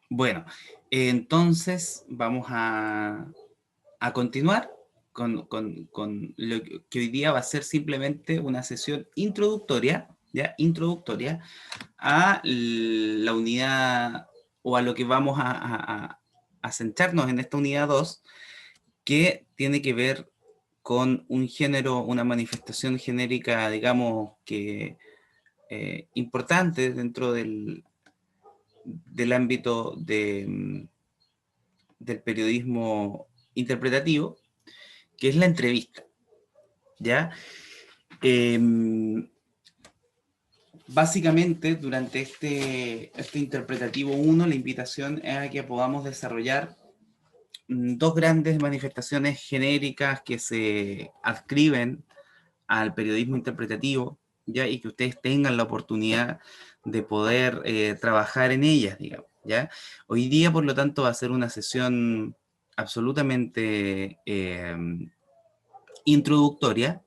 Bueno, entonces vamos a continuar con lo que hoy día va a ser simplemente una sesión introductoria, ¿ya? Introductoria a la unidad o a lo que vamos a centrarnos en esta unidad 2, que tiene que ver con un género, una manifestación genérica, digamos, que importante dentro del ámbito del periodismo interpretativo, que es la entrevista, ¿ya? Eh, Básicamente, durante este interpretativo uno, la invitación es a que podamos desarrollar dos grandes manifestaciones genéricas que se adscriben al periodismo interpretativo, ¿ya? Y que ustedes tengan la oportunidad de poder trabajar en ellas, digamos, ¿ya? Hoy día, por lo tanto, va a ser una sesión absolutamente introductoria.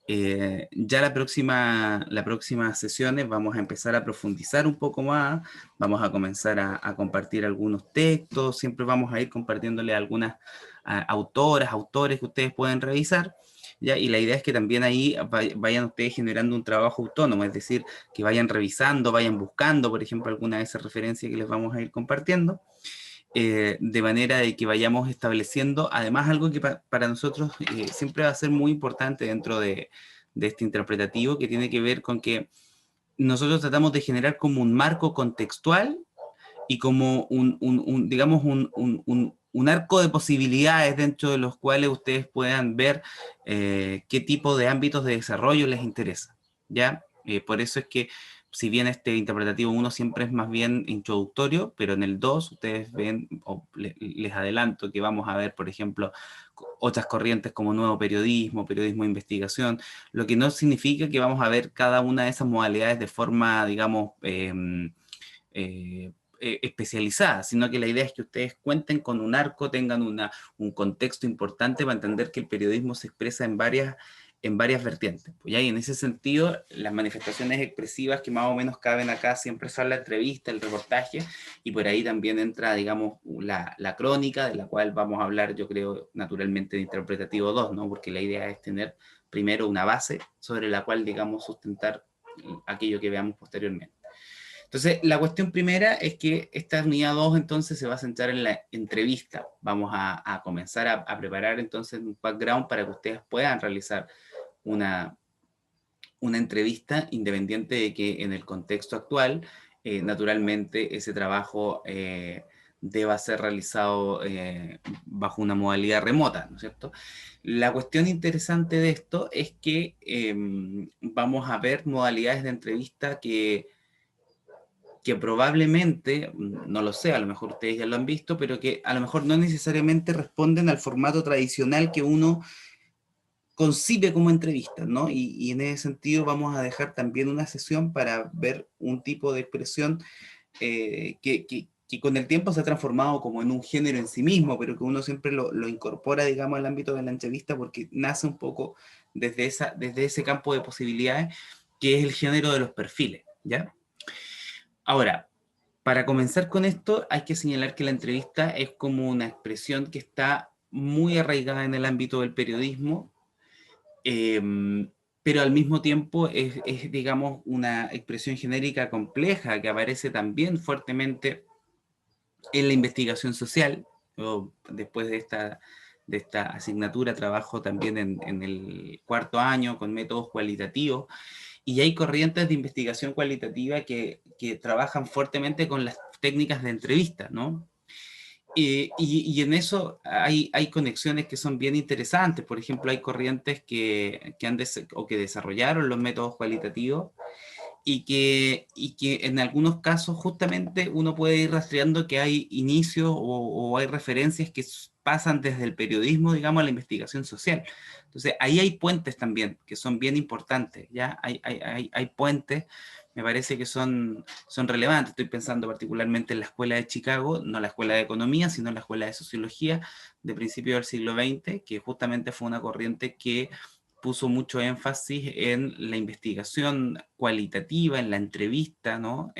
Ya las próximas sesiones vamos a empezar a profundizar un poco más, vamos a comenzar a compartir algunos textos, siempre vamos a ir compartiéndole algunas autoras, autores que ustedes pueden revisar, ¿ya? Y la idea es que también ahí vayan ustedes generando un trabajo autónomo, es decir, que vayan revisando, vayan buscando, por ejemplo, alguna de esas referencias que les vamos a ir compartiendo, de manera de que vayamos estableciendo, además, algo que para nosotros siempre va a ser muy importante dentro de este interpretativo, que tiene que ver con que nosotros tratamos de generar como un marco contextual y como digamos, un arco de posibilidades dentro de los cuales ustedes puedan ver qué tipo de ámbitos de desarrollo les interesa, ¿ya? Por eso es que, si bien este interpretativo uno siempre es más bien introductorio, pero en el 2 ustedes ven, o les adelanto que vamos a ver, por ejemplo, otras corrientes como nuevo periodismo, periodismo de investigación, lo que no significa que vamos a ver cada una de esas modalidades de forma, digamos, eh, especializada, sino que la idea es que ustedes cuenten con un arco, tengan un contexto importante para entender que el periodismo se expresa en varias vertientes. Pues ya, y en ese sentido, las manifestaciones expresivas que más o menos caben acá siempre son la entrevista, el reportaje, y por ahí también entra, digamos, la crónica, de la cual vamos a hablar, yo creo, naturalmente de interpretativo 2, ¿no? Porque la idea es tener primero una base sobre la cual, digamos, sustentar aquello que veamos posteriormente. Entonces, la cuestión primera es que esta unidad 2 entonces se va a centrar en la entrevista. Vamos a comenzar a preparar entonces un background para que ustedes puedan realizar una, una entrevista, independiente de que en el contexto actual, naturalmente, ese trabajo deba ser realizado bajo una modalidad remota, ¿no es cierto? La cuestión interesante de esto es que vamos a ver modalidades de entrevista que probablemente, no lo sé, a lo mejor ustedes ya lo han visto, pero que a lo mejor no necesariamente responden al formato tradicional que uno concibe como entrevista, ¿no? Y en ese sentido vamos a dejar también una sesión para ver un tipo de expresión que con el tiempo se ha transformado como en un género en sí mismo, pero que uno siempre lo incorpora, digamos, al ámbito de la entrevista porque nace un poco desde ese campo de posibilidades, que es el género de los perfiles, ¿ya? Ahora, para comenzar con esto, hay que señalar que la entrevista es como una expresión que está muy arraigada en el ámbito del periodismo, eh, pero al mismo tiempo digamos, una expresión genérica compleja que aparece también fuertemente en la investigación social. Yo, después de esta asignatura, trabajo también en el cuarto año con métodos cualitativos, y hay corrientes de investigación cualitativa que trabajan fuertemente con las técnicas de entrevista, ¿no? Y en eso hay conexiones que son bien interesantes. Por ejemplo, hay corrientes o que desarrollaron los métodos cualitativos y que en algunos casos justamente uno puede ir rastreando que hay inicios o hay referencias que pasan desde el periodismo, digamos, a la investigación social. Entonces, ahí hay puentes también que son bien importantes, ¿ya? Hay puentes, me parece que son relevantes. Estoy pensando particularmente en la Escuela de Chicago, no la Escuela de Economía, sino la Escuela de Sociología de principios del siglo XX, que justamente fue una corriente que puso mucho énfasis en la investigación cualitativa, en la entrevista, ¿no?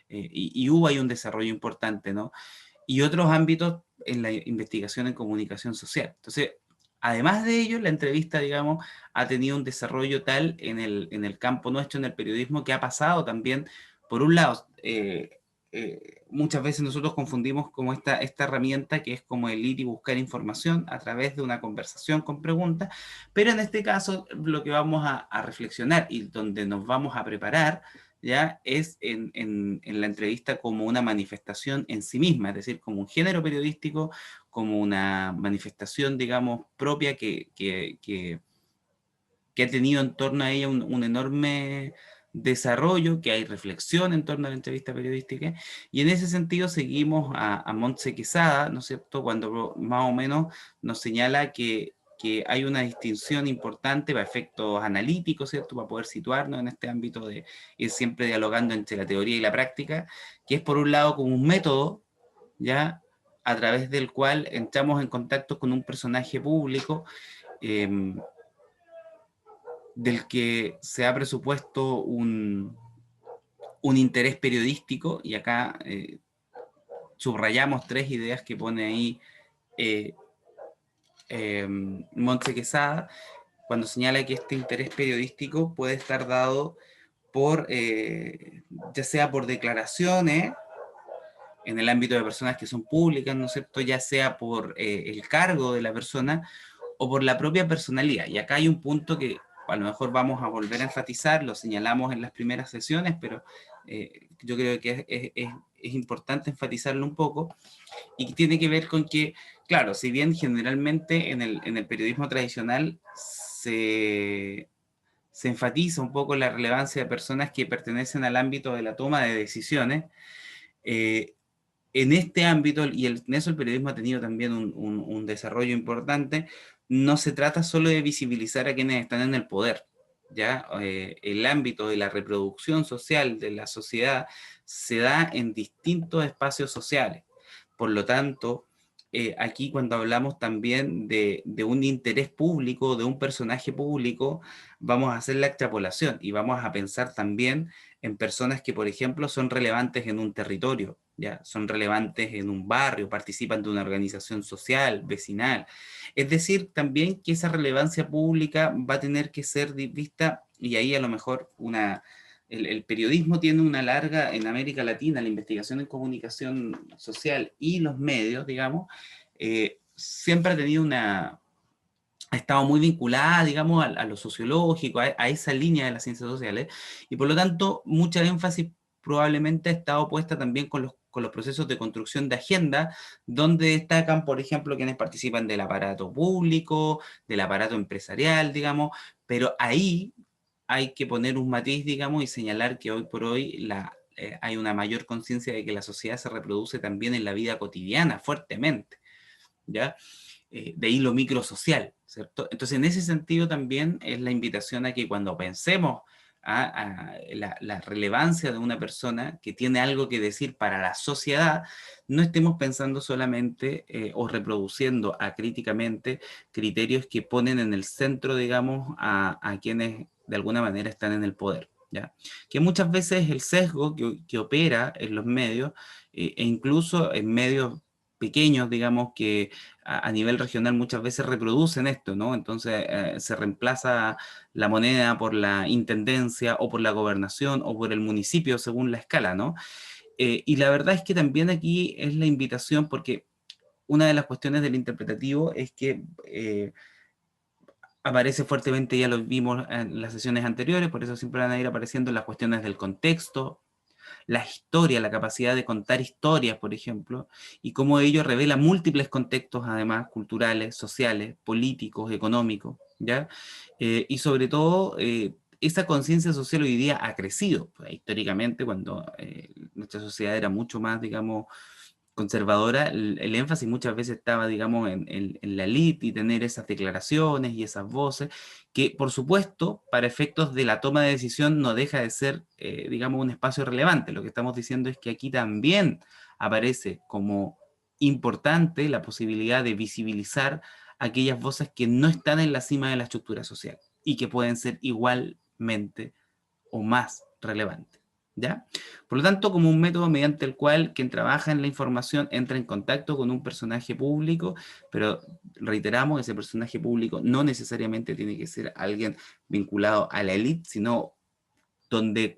y hubo ahí un desarrollo importante, ¿no? Y otros ámbitos en la investigación en comunicación social. Entonces, además de ello, la entrevista, digamos, ha tenido un desarrollo tal en el campo nuestro, en el periodismo, que ha pasado también, por un lado, muchas veces nosotros confundimos como esta herramienta que es como el ir y buscar información a través de una conversación con preguntas, pero en este caso lo que vamos a reflexionar y donde nos vamos a preparar ya es en la entrevista como una manifestación en sí misma, es decir, como un género periodístico, como una manifestación, digamos, propia que ha tenido en torno a ella un enorme desarrollo, que hay reflexión en torno a la entrevista periodística, y en ese sentido seguimos a Montse Quesada, ¿no es cierto?, cuando más o menos nos señala que hay una distinción importante para efectos analíticos, ¿cierto?, para poder situarnos en este ámbito de ir siempre dialogando entre la teoría y la práctica, que es por un lado como un método, ¿ya?, a través del cual entramos en contacto con un personaje público, eh, del que se ha presupuesto un interés periodístico, y acá subrayamos tres ideas que pone ahí eh, Montse Quesada, cuando señala que este interés periodístico puede estar dado por, ya sea por declaraciones en el ámbito de personas que son públicas, ¿no es cierto?, ya sea por el cargo de la persona o por la propia personalidad. Y acá hay un punto que a lo mejor vamos a volver a enfatizar, lo señalamos en las primeras sesiones, pero yo creo que es importante enfatizarlo un poco, y que tiene que ver con que, claro, si bien generalmente en el periodismo tradicional se enfatiza un poco la relevancia de personas que pertenecen al ámbito de la toma de decisiones, eh, en este ámbito, y en eso el periodismo ha tenido también un desarrollo importante, no se trata solo de visibilizar a quienes están en el poder, ¿ya? El ámbito de la reproducción social de la sociedad se da en distintos espacios sociales. Por lo tanto, aquí cuando hablamos también de un interés público, de un personaje público, vamos a hacer la extrapolación y vamos a pensar también en personas que, por ejemplo, son relevantes en un territorio, ¿ya? Son relevantes en un barrio, participan de una organización social, vecinal. Es decir, también que esa relevancia pública va a tener que ser vista, y ahí a lo mejor el periodismo tiene una larga, en América Latina, la investigación en comunicación social y los medios, digamos, siempre ha tenido ha estado muy vinculada, digamos, a lo sociológico, a esa línea de las ciencias sociales, y por lo tanto mucha énfasis probablemente ha estado puesta también con los procesos de construcción de agenda, donde destacan, por ejemplo, quienes participan del aparato público, del aparato empresarial, digamos, pero ahí hay que poner un matiz, digamos, y señalar que hoy por hoy hay una mayor conciencia de que la sociedad se reproduce también en la vida cotidiana, fuertemente, ¿ya? De ahí lo microsocial, ¿cierto? Entonces, en ese sentido también es la invitación a que cuando pensemos a la relevancia de una persona que tiene algo que decir para la sociedad, no estemos pensando solamente o reproduciendo acríticamente criterios que ponen en el centro, digamos, a quienes de alguna manera están en el poder, ¿ya? Que muchas veces el sesgo que opera en los medios, e incluso en medios pequeños, digamos, que a nivel regional muchas veces reproducen esto, ¿no? Entonces se reemplaza la moneda por la intendencia o por la gobernación o por el municipio según la escala, ¿no? Y la verdad es que también aquí es la invitación, porque una de las cuestiones del interpretativo es que aparece fuertemente, ya lo vimos en las sesiones anteriores, por eso siempre van a ir apareciendo las cuestiones del contexto, la historia, la capacidad de contar historias, por ejemplo, y cómo ello revela múltiples contextos, además, culturales, sociales, políticos, económicos, ¿ya? Y sobre todo, esa conciencia social hoy día ha crecido, pues, históricamente, cuando nuestra sociedad era mucho más, digamos, conservadora, el énfasis muchas veces estaba, digamos, en la élite y tener esas declaraciones y esas voces, que por supuesto, para efectos de la toma de decisión no deja de ser, digamos, un espacio relevante. Lo que estamos diciendo es que aquí también aparece como importante la posibilidad de visibilizar aquellas voces que no están en la cima de la estructura social y que pueden ser igualmente o más relevantes, ¿Ya? Por lo tanto, como un método mediante el cual quien trabaja en la información entra en contacto con un personaje público, pero reiteramos, ese personaje público no necesariamente tiene que ser alguien vinculado a la élite, sino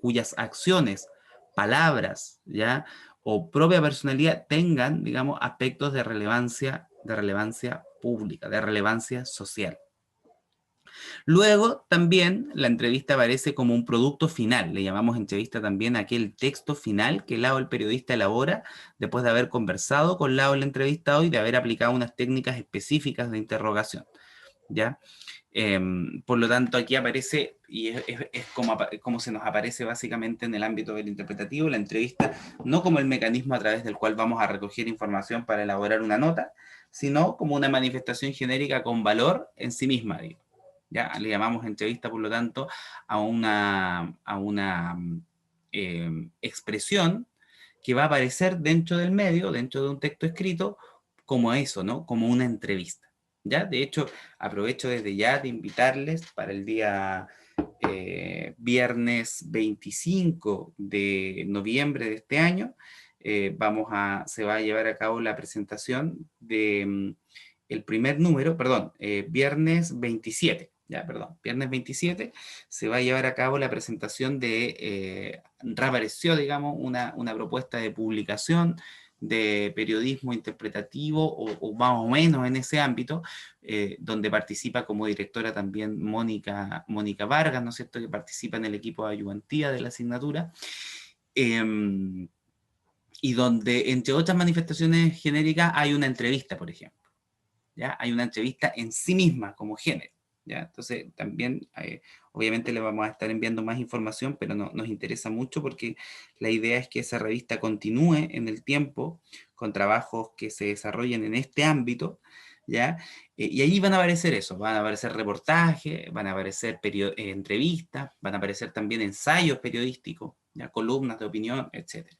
cuyas acciones, palabras, ¿ya? O propia personalidad tengan, digamos, aspectos de relevancia pública, de relevancia social. Luego también la entrevista aparece como un producto final, le llamamos entrevista también a aquel texto final que el periodista elabora después de haber conversado con el entrevistado y de haber aplicado unas técnicas específicas de interrogación, ¿ya? Por lo tanto, aquí aparece, y es como se nos aparece básicamente en el ámbito del interpretativo, la entrevista, no como el mecanismo a través del cual vamos a recoger información para elaborar una nota, sino como una manifestación genérica con valor en sí misma, digo. ¿Ya? Le llamamos entrevista, por lo tanto, a una expresión que va a aparecer dentro del medio, dentro de un texto escrito, como eso, ¿no? Como una entrevista. ¿Ya? De hecho, aprovecho desde ya de invitarles para el día viernes 25 de noviembre de este año. Se va a llevar a cabo la presentación de el primer número, perdón, viernes 27. Ya, perdón, viernes 27 se va a llevar a cabo la presentación reapareció, digamos, una propuesta de publicación de periodismo interpretativo o más o menos en ese ámbito, donde participa como directora también Mónica Vargas, ¿no es cierto?, que participa en el equipo de ayudantía de la asignatura, y donde, entre otras manifestaciones genéricas, hay una entrevista, por ejemplo. ¿Ya? Hay una entrevista en sí misma como género. ¿Ya? Entonces, también, obviamente le vamos a estar enviando más información, pero nos interesa mucho porque la idea es que esa revista continúe en el tiempo con trabajos que se desarrollen en este ámbito, ¿ya? Y ahí van a aparecer eso, van a aparecer reportajes, van a aparecer entrevistas, van a aparecer también ensayos periodísticos, ¿ya? Columnas de opinión, etcétera.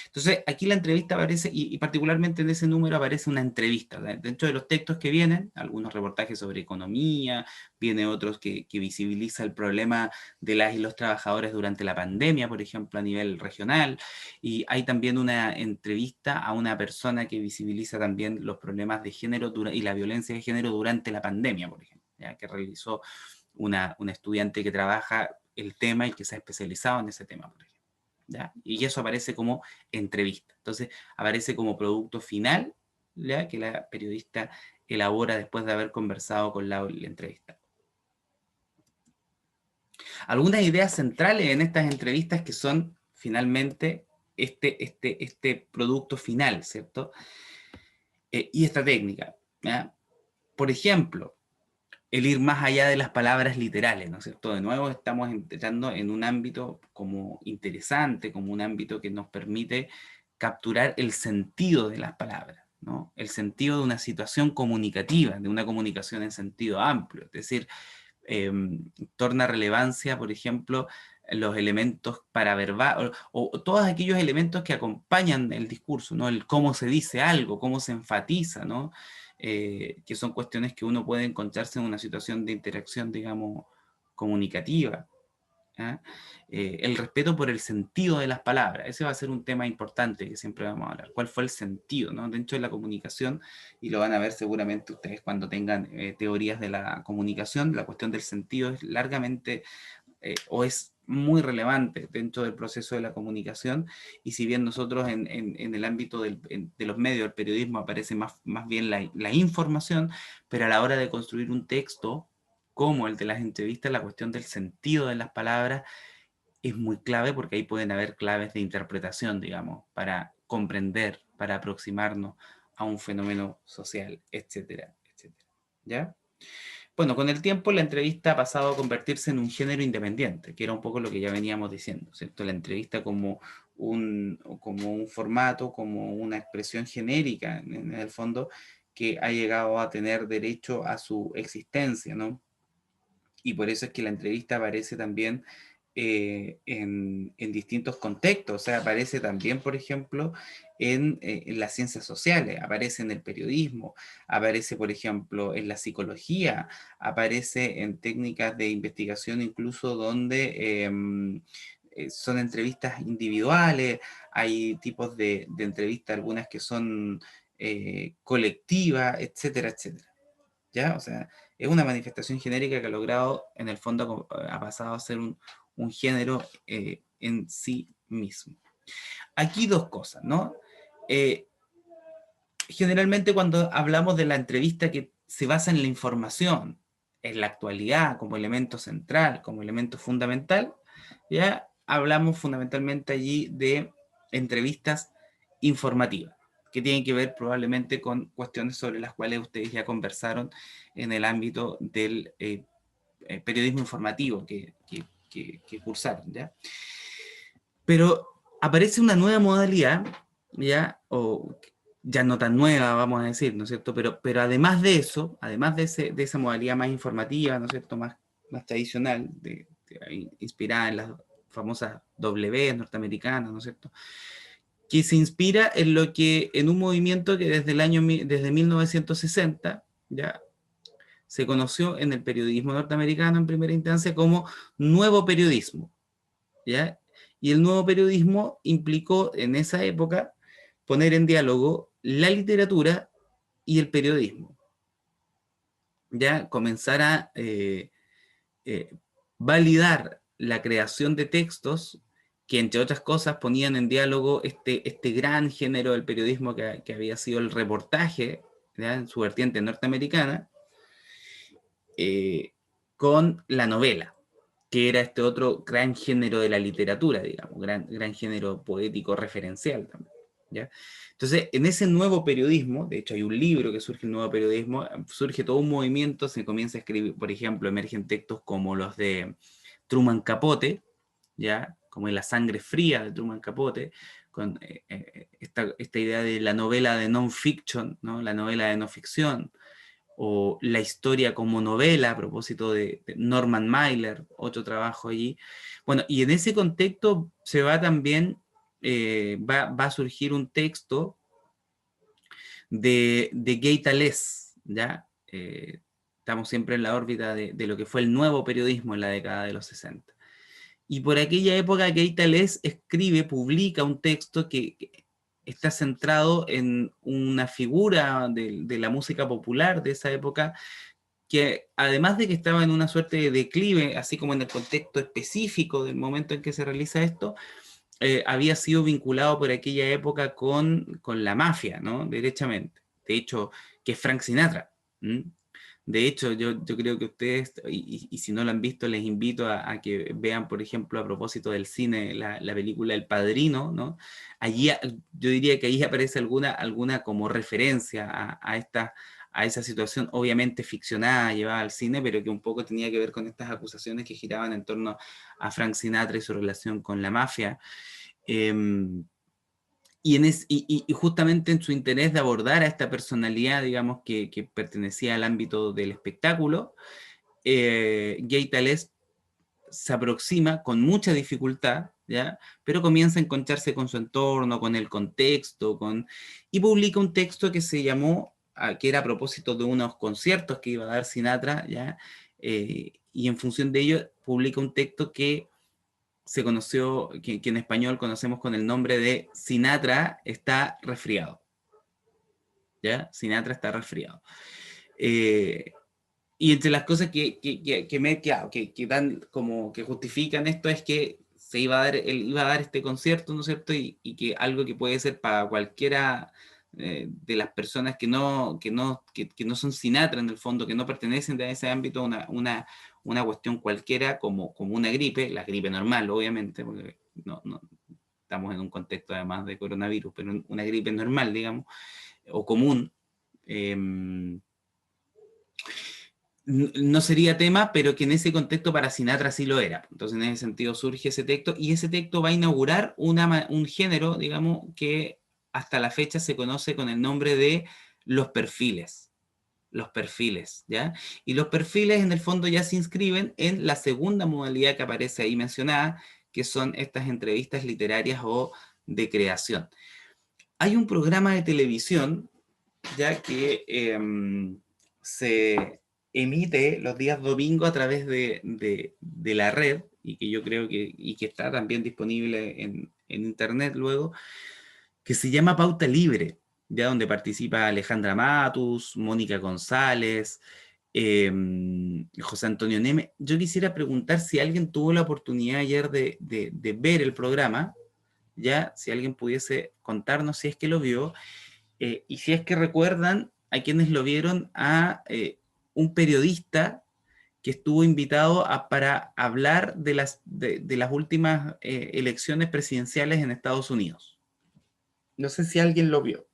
Entonces, aquí la entrevista aparece, y particularmente en ese número aparece una entrevista. Dentro de los textos que vienen, algunos reportajes sobre economía, viene otros que visibiliza el problema de las y los trabajadores durante la pandemia, por ejemplo, a nivel regional, y hay también una entrevista a una persona que visibiliza también los problemas de género y la violencia de género durante la pandemia, por ejemplo, ¿ya? Que realizó una estudiante que trabaja el tema y que se ha especializado en ese tema, por ejemplo. ¿Ya? Y eso aparece como entrevista. Entonces, aparece como producto final, ¿ya? Que la periodista elabora después de haber conversado con la entrevista. Algunas ideas centrales en estas entrevistas que son finalmente este producto final, ¿cierto? Y esta técnica, ¿ya? Por ejemplo, el ir más allá de las palabras literales, ¿no es cierto? De nuevo estamos entrando en un ámbito como interesante, como un ámbito que nos permite capturar el sentido de las palabras, ¿no? El sentido de una situación comunicativa, de una comunicación en sentido amplio, es decir, eh, torna relevancia, por ejemplo, los elementos paraverbales o todos aquellos elementos que acompañan el discurso, ¿no? El cómo se dice algo, cómo se enfatiza, ¿no? Que son cuestiones que uno puede encontrarse en una situación de interacción, digamos, comunicativa. ¿Ah? El respeto por el sentido de las palabras, ese va a ser un tema importante que siempre vamos a hablar. ¿Cuál fue el sentido, ¿no? Dentro de la comunicación? Y lo van a ver seguramente ustedes cuando tengan teorías de la comunicación. La cuestión del sentido es largamente o es muy relevante dentro del proceso de la comunicación, y si bien nosotros en el ámbito de los medios, el periodismo, aparece más bien la información, pero a la hora de construir un texto como el de las entrevistas, la cuestión del sentido de las palabras es muy clave, porque ahí pueden haber claves de interpretación, digamos, para comprender, para aproximarnos a un fenómeno social, etcétera, etcétera. ¿Ya? Bueno, con el tiempo la entrevista ha pasado a convertirse en un género independiente, que era un poco lo que ya veníamos diciendo, ¿cierto? La entrevista como un formato, como una expresión genérica, en el fondo, que ha llegado a tener derecho a su existencia, ¿no? Y por eso es que la entrevista aparece también en distintos contextos, o sea, aparece también, por ejemplo, en las ciencias sociales, aparece en el periodismo, aparece, por ejemplo, en la psicología, aparece en técnicas de investigación incluso donde son entrevistas individuales, hay tipos de entrevistas, algunas que son colectivas, etcétera, etcétera. ¿Ya? O sea, es una manifestación genérica que ha logrado, en el fondo, ha pasado a ser un género en sí mismo. Aquí dos cosas, ¿no? Generalmente cuando hablamos de la entrevista que se basa en la información, en la actualidad, como elemento central, como elemento fundamental, ya hablamos fundamentalmente allí de entrevistas informativas, que tienen que ver probablemente con cuestiones sobre las cuales ustedes ya conversaron en el ámbito del periodismo informativo que cursaron, ¿ya? Pero aparece una nueva modalidad, ¿ya? O ya no tan nueva, vamos a decir, ¿no es cierto? Pero además de eso, además de esa modalidad más informativa, ¿no es cierto? Más tradicional, inspirada en las famosas W norteamericanas, ¿no es cierto? Que se inspira en en un movimiento que desde 1960, ¿ya? Se conoció en el periodismo norteamericano en primera instancia como nuevo periodismo, ¿ya? Y el nuevo periodismo implicó en esa época poner en diálogo la literatura y el periodismo, ¿ya? Comenzar a validar la creación de textos que, entre otras cosas, ponían en diálogo este gran género del periodismo que había sido el reportaje, ¿ya? En su vertiente norteamericana, con la novela, que era este otro gran género de la literatura, digamos, gran género poético referencial también, ¿ya? Entonces, en ese nuevo periodismo, de hecho hay un libro que surge el nuevo periodismo, surge todo un movimiento, se comienza a escribir, por ejemplo, emergen textos como los de Truman Capote, ¿ya? Como en La sangre fría de Truman Capote, con esta idea de la novela de non-fiction, ¿no? La novela de no ficción, o La historia como novela, a propósito de Norman Mailer, otro trabajo allí. Bueno, y en ese contexto se va también, va a surgir un texto de Gay Tales, ¿ya? Estamos siempre en la órbita de lo que fue el nuevo periodismo en la década de los 60. Y por aquella época Gay Tales escribe, publica un texto que está centrado en una figura de la música popular de esa época, que además de que estaba en una suerte de declive, así como en el contexto específico del momento en que se realiza esto, había sido vinculado por aquella época con la mafia, ¿no? Derechamente. De hecho, que es Frank Sinatra. ¿Mm? De hecho, yo creo que ustedes, y si no lo han visto, les invito a que vean, por ejemplo, a propósito del cine, la película El Padrino, ¿no? Allí yo diría que ahí aparece alguna como referencia a esa situación, obviamente ficcionada, llevada al cine, pero que un poco tenía que ver con estas acusaciones que giraban en torno a Frank Sinatra y su relación con la mafia. Y justamente en su interés de abordar a esta personalidad, digamos, que pertenecía al ámbito del espectáculo, Gay Tales se aproxima con mucha dificultad, ¿ya? Pero comienza a encontrarse con su entorno, con el contexto, y publica un texto que se llamó, que era a propósito de unos conciertos que iba a dar Sinatra, ¿ya? Y en función de ello publica un texto que se conoció, que en español conocemos con el nombre de Sinatra está resfriado. ¿Ya? Sinatra está resfriado. Y entre las cosas que dan como que justifican esto es que se iba a dar, él iba a dar este concierto, ¿no es cierto? Y que algo que puede ser para cualquiera de las personas que no son Sinatra en el fondo, que no pertenecen a ese ámbito, una cuestión cualquiera como una gripe, la gripe normal, obviamente, porque no estamos en un contexto además de coronavirus, pero una gripe normal, digamos, o común. Eh, no sería tema, pero que en ese contexto para Sinatra sí lo era. Entonces, en ese sentido surge ese texto, y ese texto va a inaugurar un género, digamos, que hasta la fecha se conoce con el nombre de los perfiles. Los perfiles, ¿ya? Y los perfiles, en el fondo, ya se inscriben en la segunda modalidad que aparece ahí mencionada, que son estas entrevistas literarias o de creación. Hay un programa de televisión, ya que se emite los días domingo a través de la red, y que yo creo que está también disponible en internet luego, que se llama Pauta Libre, ya donde participa Alejandra Matus, Mónica González, José Antonio Neme. Yo quisiera preguntar si alguien tuvo la oportunidad ayer de ver el programa, ya, si alguien pudiese contarnos si es que lo vio, y si es que recuerdan a quienes lo vieron, a un periodista que estuvo invitado para hablar de las últimas elecciones presidenciales en Estados Unidos. No sé si alguien lo vio.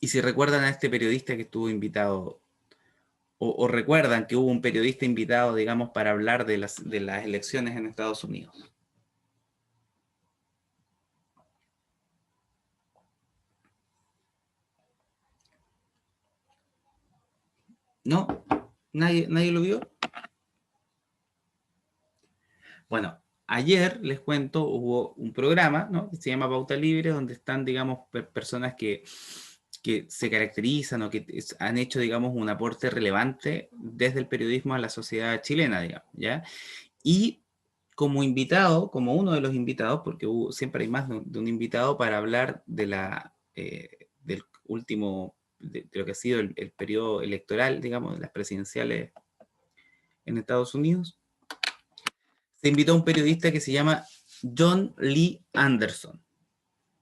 Y si recuerdan a este periodista que estuvo invitado, o recuerdan que hubo un periodista invitado, digamos, para hablar de las elecciones en Estados Unidos. ¿No? ¿Nadie lo vio? Bueno, ayer, les cuento, hubo un programa, ¿no?, que se llama Pauta Libre, donde están, digamos, personas que se caracterizan o que han hecho, digamos, un aporte relevante desde el periodismo a la sociedad chilena, digamos, ¿ya? Y como invitado, como uno de los invitados, porque siempre hay más de un invitado para hablar del último, de lo que ha sido el periodo electoral, digamos, de las presidenciales en Estados Unidos, se invitó a un periodista que se llama John Lee Anderson,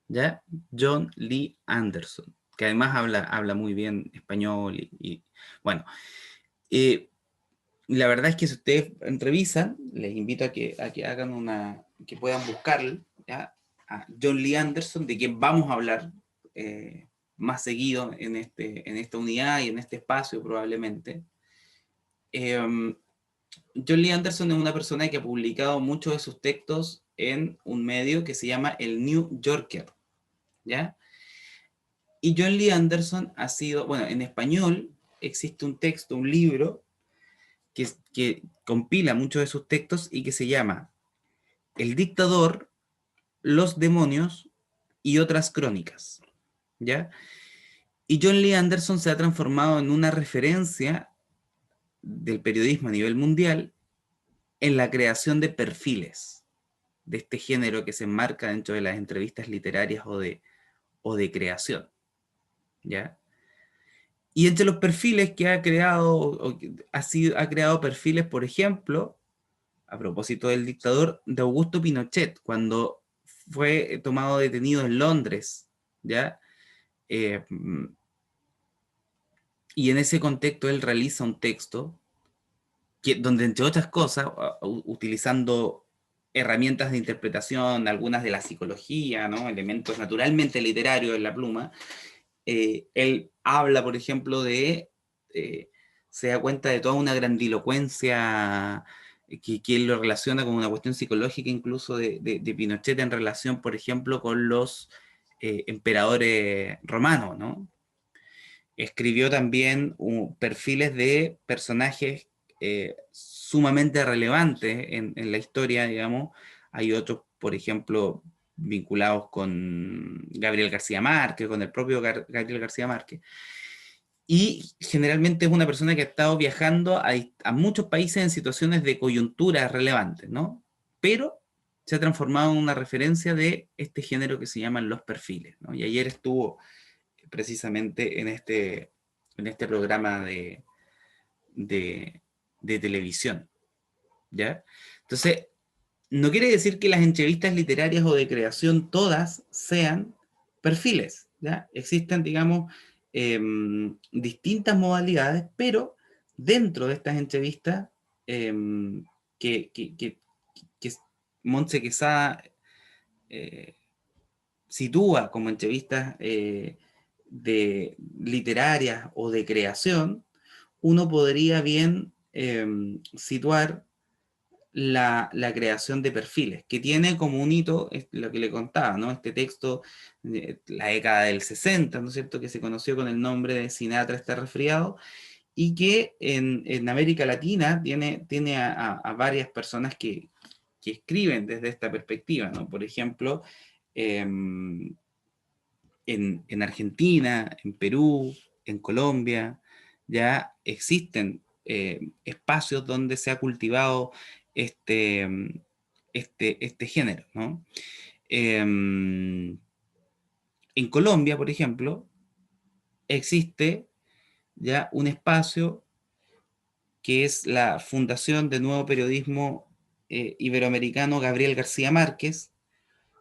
¿ya? John Lee Anderson, que además habla muy bien español bueno, eh, la verdad es que si ustedes revisan, les invito a que hagan que puedan buscarlo, ¿ya?, a John Lee Anderson, de quien vamos a hablar más seguido en esta unidad y en este espacio probablemente. John Lee Anderson es una persona que ha publicado muchos de sus textos en un medio que se llama el New Yorker, ¿ya? Y John Lee Anderson ha sido, bueno, en español existe un texto, un libro, que compila muchos de sus textos y que se llama El dictador, los demonios y otras crónicas, ¿ya? Y John Lee Anderson se ha transformado en una referencia del periodismo a nivel mundial en la creación de perfiles de este género que se enmarca dentro de las entrevistas literarias o de creación, ¿ya? Y entre los perfiles que ha creado, ha creado perfiles, por ejemplo, a propósito del dictador, de Augusto Pinochet, cuando fue tomado detenido en Londres, ¿ya? Eh, y en ese contexto él realiza un texto donde, entre otras cosas, utilizando herramientas de interpretación, algunas de la psicología, ¿no?, elementos naturalmente literarios en la pluma, él habla, por ejemplo, eh, se da cuenta de toda una grandilocuencia que él lo relaciona con una cuestión psicológica incluso de Pinochet en relación, por ejemplo, con los emperadores romanos, ¿no? Escribió también perfiles de personajes sumamente relevantes en la historia, digamos. Hay otros, por ejemplo, vinculados con Gabriel García Márquez, con el propio Gabriel García Márquez. Y generalmente es una persona que ha estado viajando a muchos países en situaciones de coyuntura relevantes, ¿no? Pero se ha transformado en una referencia de este género que se llaman los perfiles, ¿no? Y ayer estuvo precisamente en este programa de, de televisión, ¿ya? Entonces, no quiere decir que las entrevistas literarias o de creación todas sean perfiles, ¿ya? Existen, digamos, distintas modalidades, pero dentro de estas entrevistas que, que, que, que Montse Quesada sitúa como entrevistas literarias o de creación, uno podría bien situar la creación de perfiles, que tiene como un hito, es lo que le contaba, ¿no?, este texto de la década del 60, ¿no es cierto?, que se conoció con el nombre de Sinatra está resfriado, y que en América Latina tiene a varias personas que escriben desde esta perspectiva, ¿no? Por ejemplo, en Argentina, en Perú, en Colombia, ya existen espacios donde se ha cultivado este, este género, ¿no? En Colombia, por ejemplo, existe ya un espacio que es la Fundación de Nuevo Periodismo Iberoamericano Gabriel García Márquez,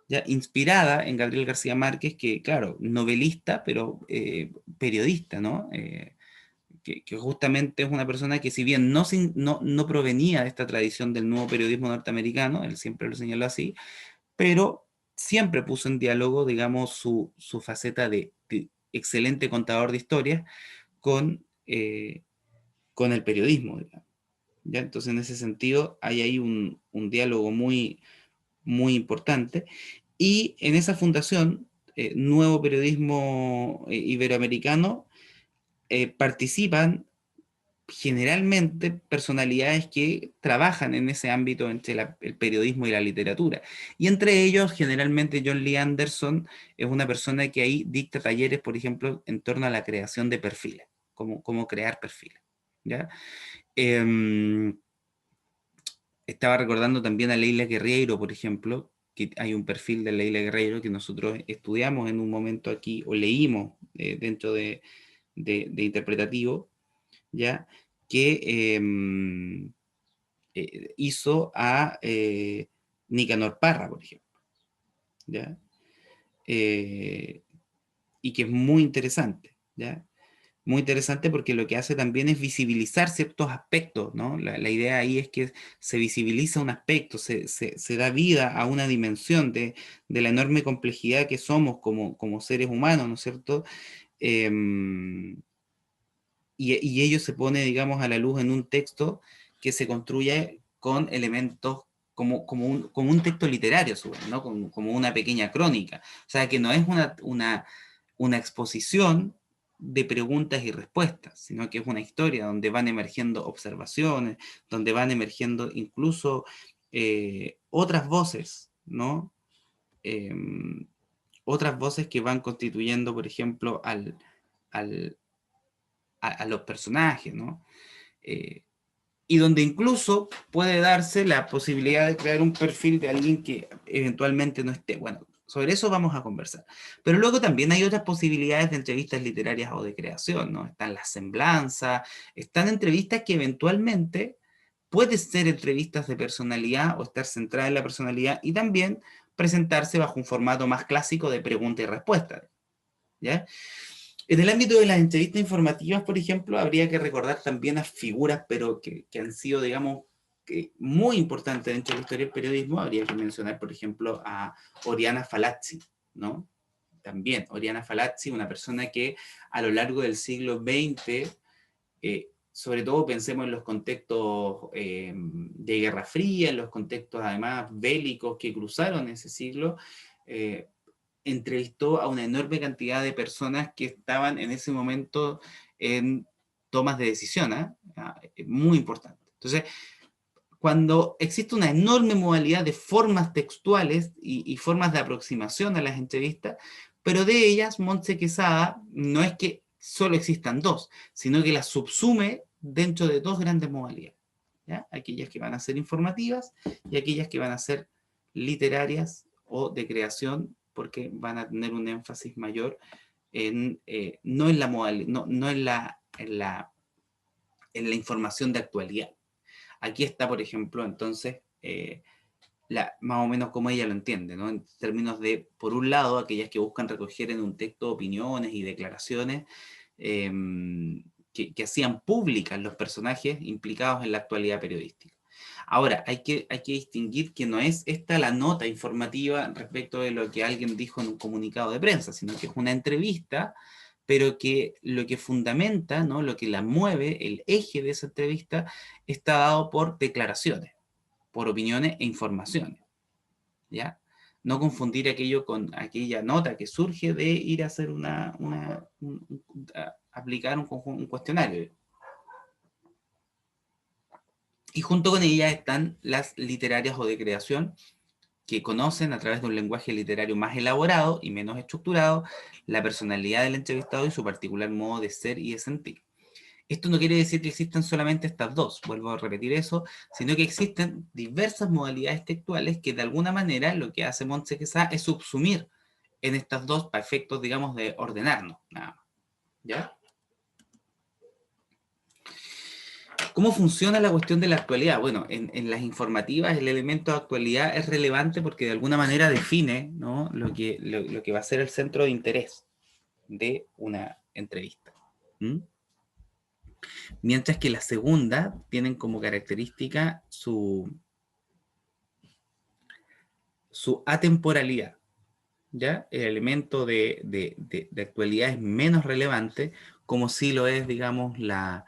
ya inspirada en Gabriel García Márquez, que claro, novelista, pero periodista, ¿no? Que justamente es una persona que si bien no provenía de esta tradición del nuevo periodismo norteamericano, él siempre lo señaló así, pero siempre puso en diálogo, digamos, su faceta de excelente contador de historias con el periodismo, digamos. ¿Ya? Entonces, en ese sentido, hay ahí un diálogo muy, muy importante. Y en esa fundación, Nuevo Periodismo Iberoamericano, participan generalmente personalidades que trabajan en ese ámbito entre el periodismo y la literatura. Y entre ellos, generalmente, John Lee Anderson es una persona que ahí dicta talleres, por ejemplo, en torno a la creación de perfiles, cómo crear perfiles. ¿Ya? Eh, Estaba recordando también a Leila Guerreiro, por ejemplo, que hay un perfil de Leila Guerreiro que nosotros estudiamos en un momento aquí, o leímos dentro de interpretativo, ¿ya? Que hizo a Nicanor Parra, por ejemplo, ¿ya? Eh, y que es muy interesante, ¿ya? Muy interesante porque lo que hace también es visibilizar ciertos aspectos, ¿no? La idea ahí es que se visibiliza un aspecto, se da vida a una dimensión de la enorme complejidad que somos como seres humanos, ¿no es cierto? Y ello se pone, digamos, a la luz en un texto que se construye con elementos como un texto literario, a su vez, ¿no? Como una pequeña crónica. O sea, que no es una exposición de preguntas y respuestas, sino que es una historia donde van emergiendo observaciones, donde van emergiendo incluso otras voces, ¿no? Eh, Otras voces que van constituyendo, por ejemplo, al, a los personajes, ¿no? Eh, y donde incluso puede darse la posibilidad de crear un perfil de alguien que eventualmente no esté. Bueno, sobre eso vamos a conversar. Pero luego también hay otras posibilidades de entrevistas literarias o de creación, ¿no? Están las semblanzas, están entrevistas que eventualmente pueden ser entrevistas de personalidad o estar centradas en la personalidad y también presentarse bajo un formato más clásico de pregunta y respuesta, ¿ya? En el ámbito de las entrevistas informativas, por ejemplo, habría que recordar también a figuras, pero que han sido, digamos, muy importantes dentro de la historia del periodismo. Habría que mencionar, por ejemplo, a Oriana Falazzi, ¿no? También, Oriana Falazzi, una persona que a lo largo del siglo XX, sobre todo pensemos en los contextos de Guerra Fría, en los contextos además bélicos que cruzaron ese siglo, eh, entrevistó a una enorme cantidad de personas que estaban en ese momento en tomas de decisión, muy importante. Entonces, cuando existe una enorme modalidad de formas textuales y formas de aproximación a las entrevistas, pero de ellas Montse Quesada no es que solo existan dos, sino que las subsume dentro de dos grandes modalidades, ¿ya? Aquellas que van a ser informativas y aquellas que van a ser literarias o de creación, porque van a tener un énfasis mayor no en la modalidad, no en la información de actualidad. Aquí está, por ejemplo, entonces, más o menos como ella lo entiende, ¿no? En términos de, por un lado, aquellas que buscan recoger en un texto opiniones y declaraciones eh, que hacían públicas los personajes implicados en la actualidad periodística. Ahora, hay que distinguir que no es esta la nota informativa respecto de lo que alguien dijo en un comunicado de prensa, sino que es una entrevista, pero que lo que fundamenta, ¿no? Lo que la mueve, el eje de esa entrevista, está dado por declaraciones, por opiniones e informaciones, ¿ya? No confundir aquello con aquella nota que surge de ir a hacer aplicar un cuestionario. Y junto con ellas están las literarias o de creación, que conocen a través de un lenguaje literario más elaborado y menos estructurado la personalidad del entrevistado y su particular modo de ser y de sentir. Esto no quiere decir que existan solamente estas dos, vuelvo a repetir eso, sino que existen diversas modalidades textuales que de alguna manera lo que hace Montse Quesada es subsumir en estas dos para efectos, digamos, de ordenarnos, nada más. ¿Ya? ¿Cómo funciona la cuestión de la actualidad? Bueno, en las informativas el elemento de actualidad es relevante porque de alguna manera define, ¿no?, lo que va a ser el centro de interés de una entrevista. ¿Mm? Mientras que la segunda tienen como característica su atemporalidad. ¿Ya? El elemento de actualidad es menos relevante, como si lo es, digamos, la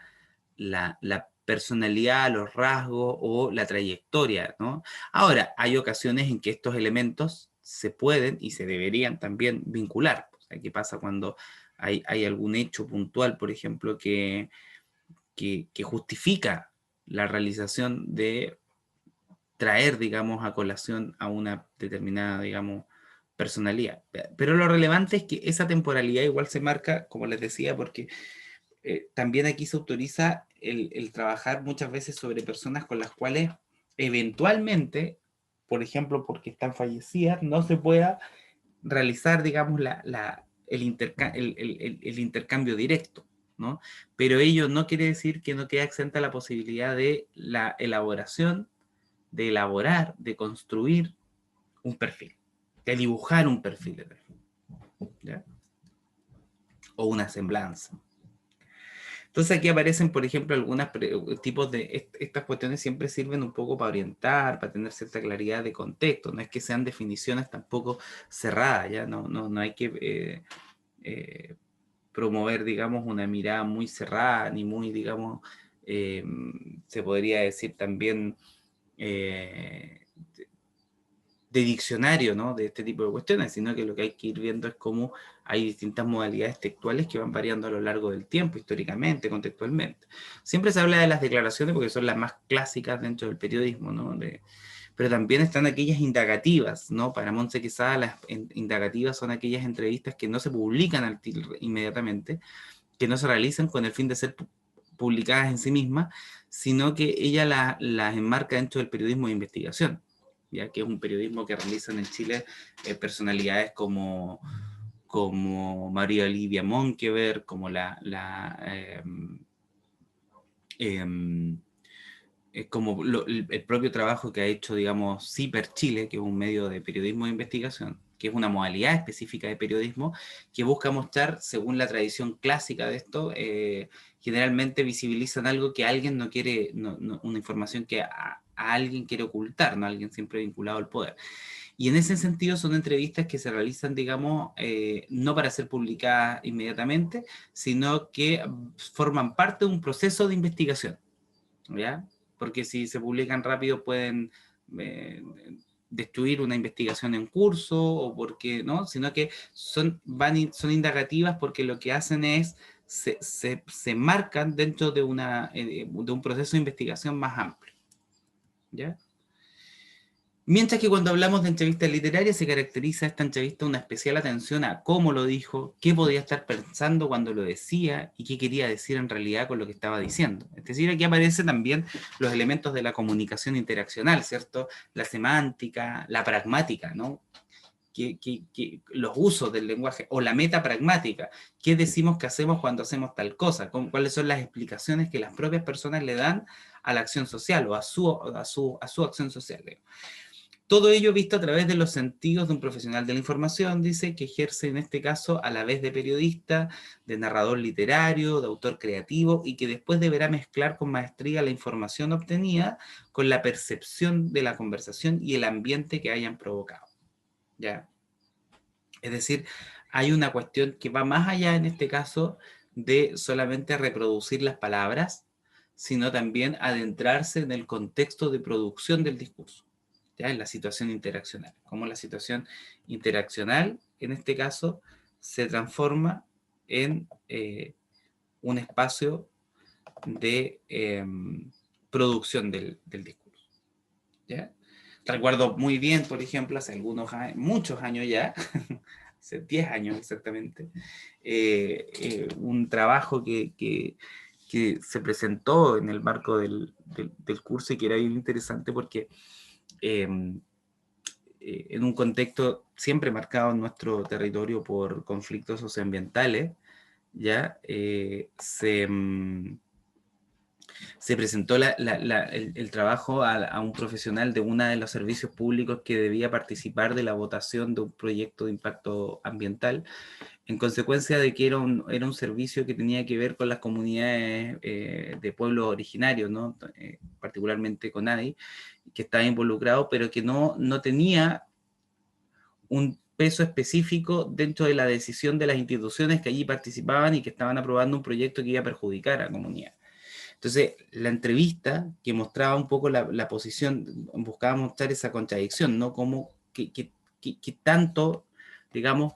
personalidad, los rasgos o la trayectoria, ¿no? Ahora, hay ocasiones en que estos elementos se pueden y se deberían también vincular. O sea, ¿qué pasa cuando hay algún hecho puntual, por ejemplo, que justifica la realización de traer, digamos, a colación a una determinada, digamos, personalidad? Pero lo relevante es que esa temporalidad igual se marca, como les decía, porque también aquí se autoriza el trabajar muchas veces sobre personas con las cuales eventualmente, por ejemplo, porque están fallecidas, no se pueda realizar, digamos, el intercambio directo, ¿no? Pero ello no quiere decir que no quede exenta la posibilidad de la elaboración, de elaborar, de construir un perfil, de dibujar un perfil, ¿ya? O una semblanza. Entonces aquí aparecen, por ejemplo, algunos tipos de... Estas cuestiones siempre sirven un poco para orientar, para tener cierta claridad de contexto. No es que sean definiciones tampoco cerradas, ¿ya? No hay que promover, digamos, una mirada muy cerrada, ni muy, digamos, se podría decir también... de diccionario, ¿no?, de este tipo de cuestiones, sino que lo que hay que ir viendo es cómo hay distintas modalidades textuales que van variando a lo largo del tiempo, históricamente, contextualmente. Siempre se habla de las declaraciones porque son las más clásicas dentro del periodismo, ¿no? Pero también están aquellas indagativas, ¿no? Para Montse Quesada las indagativas son aquellas entrevistas que no se publican inmediatamente, que no se realizan con el fin de ser publicadas en sí mismas, sino que ella las enmarca dentro del periodismo de investigación, ya que es un periodismo que realizan en Chile personalidades como María Olivia Monkever, como como el propio trabajo que ha hecho, digamos, CIPER Chile, que es un medio de periodismo de investigación, que es una modalidad específica de periodismo, que busca mostrar, según la tradición clásica de esto, generalmente visibilizan algo que alguien no quiere, una información que a alguien quiere ocultar, ¿no? Alguien siempre vinculado al poder. Y en ese sentido son entrevistas que se realizan, digamos, no para ser publicadas inmediatamente, sino que forman parte de un proceso de investigación, ¿ya? Porque si se publican rápido pueden eh, destruir una investigación en curso, o porque, ¿no? Sino que son indagativas porque lo que hacen es, se marcan dentro de un proceso de investigación más amplio, ¿ya? Mientras que cuando hablamos de entrevistas literarias se caracteriza esta entrevista una especial atención a cómo lo dijo, qué podía estar pensando cuando lo decía y qué quería decir en realidad con lo que estaba diciendo. Es decir, aquí aparecen también los elementos de la comunicación interaccional, ¿cierto? La semántica, la pragmática, ¿no? Los usos del lenguaje, o la meta pragmática, qué decimos que hacemos cuando hacemos tal cosa, cuáles son las explicaciones que las propias personas le dan a la acción social o a su acción social, digamos. Todo ello visto a través de los sentidos de un profesional de la información, dice, que ejerce en este caso a la vez de periodista, de narrador literario, de autor creativo, y que después deberá mezclar con maestría la información obtenida con la percepción de la conversación y el ambiente que hayan provocado, ¿ya? Es decir, hay una cuestión que va más allá en este caso de solamente reproducir las palabras, sino también adentrarse en el contexto de producción del discurso, ¿ya? En la situación interaccional. Cómo la situación interaccional, en este caso, se transforma en un espacio de producción del discurso, ¿ya? Recuerdo muy bien, por ejemplo, hace muchos años ya, hace 10 años exactamente, un trabajo que que se presentó en el marco del curso y que era bien interesante porque en un contexto siempre marcado en nuestro territorio por conflictos socioambientales, ya se presentó el trabajo a un profesional de uno de los servicios públicos que debía participar de la votación de un proyecto de impacto ambiental, en consecuencia de que era un servicio que tenía que ver con las comunidades de pueblos originarios, ¿no? Particularmente con ADI, que estaba involucrado, pero que no tenía un peso específico dentro de la decisión de las instituciones que allí participaban y que estaban aprobando un proyecto que iba a perjudicar a la comunidad. Entonces, la entrevista que mostraba un poco la posición, buscaba mostrar esa contradicción, ¿no? Como que tanto, digamos,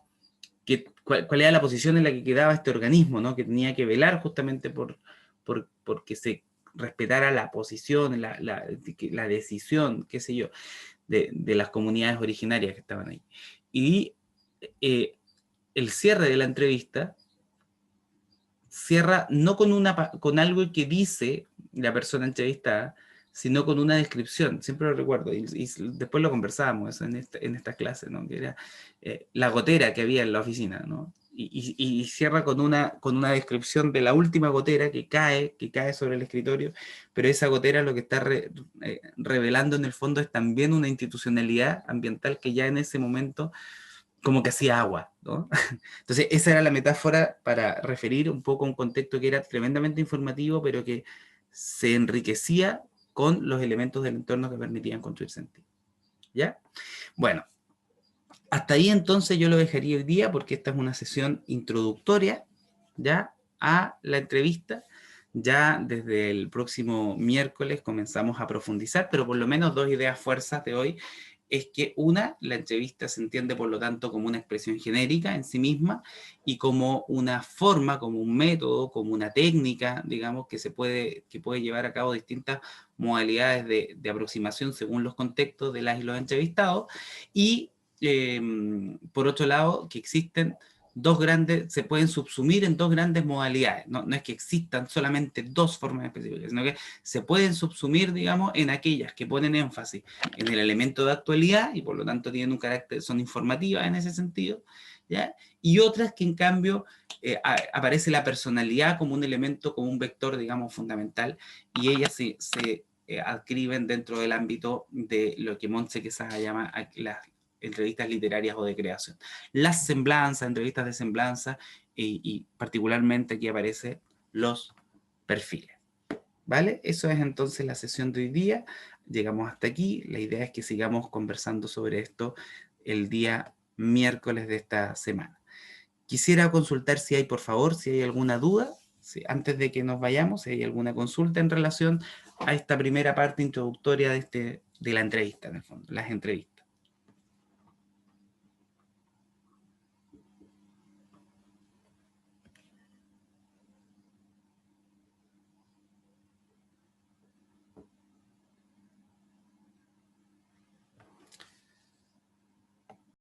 cuál era la posición en la que quedaba este organismo, ¿no? Que tenía que velar justamente por que se respetara la posición, la decisión, qué sé yo, de las comunidades originarias que estaban ahí. Y el cierre de la entrevista cierra no con algo que dice la persona entrevistada, sino con una descripción, siempre lo recuerdo, y después lo conversábamos eso en esta clase, ¿no? Que era la gotera que había en la oficina, ¿no? Y cierra con una descripción de la última gotera que cae sobre el escritorio, pero esa gotera lo que está revelando en el fondo es también una institucionalidad ambiental que ya en ese momento como que hacía agua, ¿no? Entonces esa era la metáfora para referir un poco a un contexto que era tremendamente informativo, pero que se enriquecía con los elementos del entorno que permitían construir sentido. ¿Ya? Bueno, hasta ahí entonces yo lo dejaría hoy día porque esta es una sesión introductoria, ¿ya? A la entrevista. Ya desde el próximo miércoles comenzamos a profundizar, pero por lo menos dos ideas fuerzas de hoy es que la entrevista se entiende por lo tanto como una expresión genérica en sí misma y como una forma, como un método, como una técnica, digamos, que puede llevar a cabo distintas modalidades de aproximación según los contextos de las y los entrevistados. Y por otro lado, que existen se pueden subsumir en dos grandes modalidades. No es que existan solamente dos formas específicas, sino que se pueden subsumir, digamos, en aquellas que ponen énfasis en el elemento de actualidad y por lo tanto tienen un carácter, son informativas en ese sentido, ¿ya? Y otras que en cambio aparece la personalidad como un elemento, como un vector, digamos, fundamental, y ellas se adscriben dentro del ámbito de lo que Montse Quesada llama las entrevistas literarias o de creación. Las semblanzas, entrevistas de semblanza, y particularmente aquí aparecen los perfiles. ¿Vale? Eso es entonces la sesión de hoy día. Llegamos hasta aquí. La idea es que sigamos conversando sobre esto el día miércoles de esta semana. Quisiera consultar si hay, por favor, si hay alguna duda, antes de que nos vayamos, si hay alguna consulta en relación a esta primera parte introductoria de la entrevista, en el fondo, las entrevistas.